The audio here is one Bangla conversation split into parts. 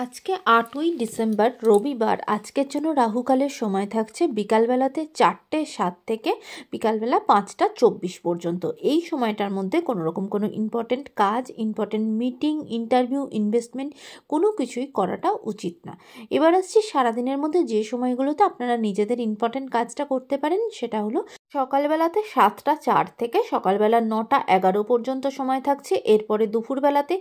আজকে ৮ই ডিসেম্বর রবিবার। আজকের জন্য রাহুকালের সময় থাকছে বিকালবেলাতে ৪টে ৭ থেকে বিকালবেলা ৫টা ২৪ পর্যন্ত। এই সময়টার মধ্যে কোনোরকম কোনো ইম্পর্টেন্ট কাজ, ইম্পর্টেন্ট মিটিং, ইন্টারভিউ, ইনভেস্টমেন্ট কোনো কিছুই করাটা উচিত না। এবার আসছি সারাদিনের মধ্যে যে সময়গুলোতে আপনারা নিজেদের ইম্পর্টেন্ট কাজটা করতে পারেন, সেটা হলো সকালবেলাতে ৭টা ৪ থেকে সকালবেলা ৯টা ১১ পর্যন্ত সময় থাকছে। এরপরে দুপুরবেলাতে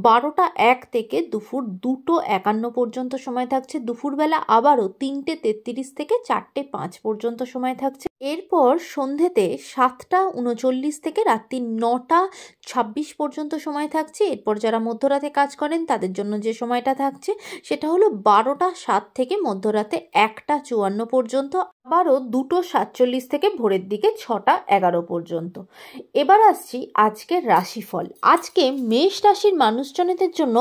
১২টা ১ থেকে দুপুর ২টো ৫১ পর্যন্ত সময় থাকছে। দুপুরবেলা আবারও ৩টে ৩৩ থেকে ৪টে ৫ পর্যন্ত সময় থাকছে। এরপর সন্ধেতে ৭টা ৩৯ থেকে রাত্রি ৯টা ২৬ পর্যন্ত সময় থাকছে। এরপর যারা মধ্যরাতে কাজ করেন তাদের জন্য যে সময়টা থাকছে সেটা হলো ১২টা ৭ থেকে মধ্যরাতে ১টা ৫৪ পর্যন্ত, আবারও ২টো ৪৭ থেকে ভোরের দিকে ৬টা ১১ পর্যন্ত। এবার আসছি আজকের রাশিফল। আজকে মেষ রাশির মানুষজনদের জন্য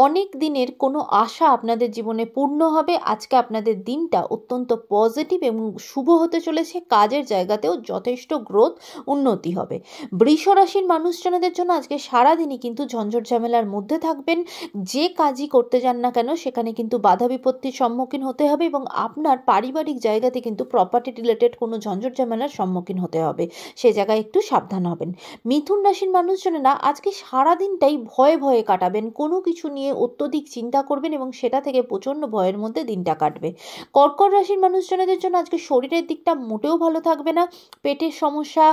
অনেক দিনের কোনো আশা আপনাদের জীবনে পূর্ণ হবে। আজকে আপনাদের দিনটা অত্যন্ত পজিটিভ এবং শুভ হতে চলেছে। কাজের জায়গাতেও যথেষ্ট গ্রোথ, উন্নতি হবে। বৃষ রাশির মানুষজনদের জন্য আজকে সারাদিনই কিন্তু ঝঞ্ঝট ঝামেলার মধ্যে থাকবেন। যে কাজই করতে যান না কেন সেখানে কিন্তু বাধা বিপত্তির সম্মুখীন হতে হবে এবং আপনার পারিবারিক জায়গাতে কিন্তু প্রপার্টি রিলেটেড কোনো ঝঞ্ঝট ঝামেলার সম্মুখীন হতে হবে। সে জায়গায় একটু সাবধান হবেন। মিথুন রাশির মানুষজনেরা আজকে সারাদিনটাই ভয়ে ভয়ে কাটাবেন। কোনো কিছু নিয়ে অত্যধিক চিন্তা করবেন এবং সেটা থেকে প্রচণ্ড ভয়ের মধ্যে দিনটা কাটবে। কর্কট রাশির মানুষজনদের জন্য আজকে শরীরের দিকটা মোটেও ভালো থাকবে না। পেটের সমস্যা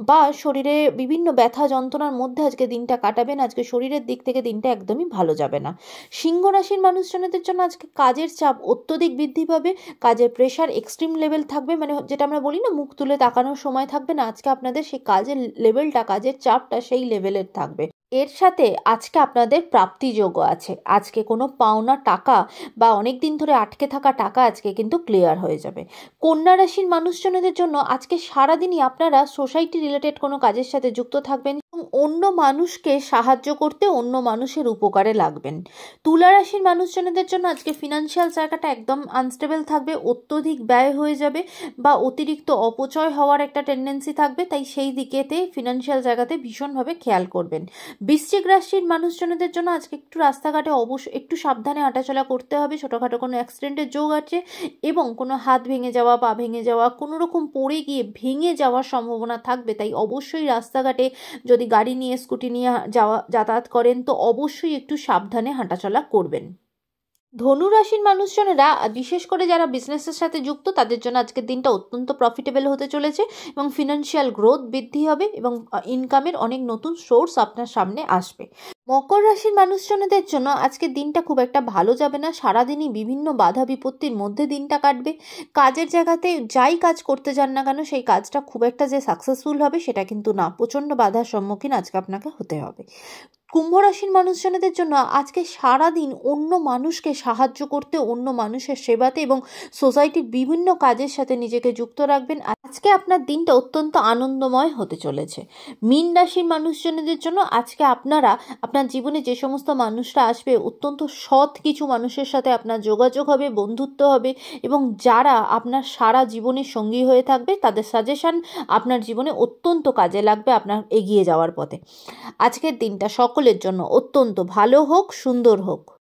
বা শরীরে বিভিন্ন ব্যথা যন্ত্রণার মধ্যে আজকে দিনটা কাটাবেন। আজকে শরীরের দিক থেকে দিনটা একদমই ভালো যাবে না। সিংহ রাশির মানুষজনদের জন্য আজকে কাজের চাপ অত্যধিক বৃদ্ধি পাবে। কাজের প্রেশার এক্সট্রিম লেভেল থাকবে, মানে যেটা আমরা বলি না মুখ তুলে তাকানোর সময় থাকবে না। আজকে আপনাদের সেই কাজের লেভেলটা, কাজের চাপটা সেই লেভেলের থাকবে। এর সাথে আজকে আপনাদের প্রাপ্তিযোগও আছে। আজকে কোনো পাওনা টাকা বা অনেক দিন ধরে আটকে থাকা টাকা আজকে কিন্তু ক্লিয়ার হয়ে যাবে। কন্যা রাশির মানুষজনদের জন্য আজকে সারাদিনই আপনারা সোসাইটি রিলেটেড কোনো কাজের সাথে যুক্ত থাকবেন এবং অন্য মানুষকে সাহায্য করতে, অন্য মানুষের উপকারে লাগবেন। তুলা রাশির মানুষজনদের জন্য আজকে ফিনান্সিয়াল জায়গাটা একদম আনস্টেবল থাকবে। অত্যধিক ব্যয় হয়ে যাবে বা অতিরিক্ত অপচয় হওয়ার একটা টেন্ডেন্সি থাকবে, তাই সেই দিকেতে ফিনান্সিয়াল জায়গাতে ভীষণভাবে খেয়াল করবেন। বৃশ্চিক রাশির মানুষজনদের জন্য আজকে একটু রাস্তাঘাটে অবশ্যই একটু সাবধানে হাঁটাচলা করতে হবে। ছোটোখাটো কোনো অ্যাক্সিডেন্টের যোগ আছে এবং কোনো হাত ভেঙে যাওয়া, পা ভেঙে যাওয়া, কোনো রকম পড়ে গিয়ে ভেঙে যাওয়ার সম্ভাবনা থাকবে। তাই অবশ্যই রাস্তাঘাটে যদি গাড়ি নিয়ে, স্কুটি নিয়ে যাতায়াত করেন তো অবশ্যই একটু সাবধানে হাঁটাচলা করবেন। ধনু রাশির মানুষজনেরা বিশেষ করে যারা বিজনেসের সাথে যুক্ত তাদের জন্য আজকের দিনটা অত্যন্ত প্রফিটেবল হতে চলেছে এবং ফিনান্সিয়াল গ্রোথ বৃদ্ধি হবে এবং ইনকামের অনেক নতুন সোর্স আপনার সামনে আসবে। মকর রাশির মানুষজনদের জন্য আজকের দিনটা খুব একটা ভালো যাবে না। সারাদিনই বিভিন্ন বাধা বিপত্তির মধ্যে দিনটা কাটবে। কাজের জায়গাতে যাই কাজ করতে যান না কেন সেই কাজটা খুব একটা যে সাকসেসফুল হবে সেটা কিন্তু না। প্রচণ্ড বাধার সম্মুখীন আজকে আপনাকে হতে হবে। কুম্ভ রাশির মানুষজনদের জন্য আজকে সারাদিন অন্য মানুষকে সাহায্য করতে, অন্য মানুষের সেবাতে এবং সোসাইটির বিভিন্ন কাজের সাথে নিজেকে যুক্ত রাখবেন। আজকে আপনার দিনটা অত্যন্ত আনন্দময় হতে চলেছে। মীন রাশির মানুষজনদের জন্য আজকে আপনারা আপনার জীবনে যে সমস্ত মানুষরা আসবে অত্যন্ত সৎ কিছু মানুষের সাথে আপনার যোগাযোগ হবে, বন্ধুত্ব হবে এবং যারা আপনার সারা জীবনের সঙ্গী হয়ে থাকবে তাদের সাজেশন আপনার জীবনে অত্যন্ত কাজে লাগবে আপনার এগিয়ে যাওয়ার পথে। আজকের দিনটা সকলের জন্য অত্যন্ত ভালো হোক, সুন্দর হোক।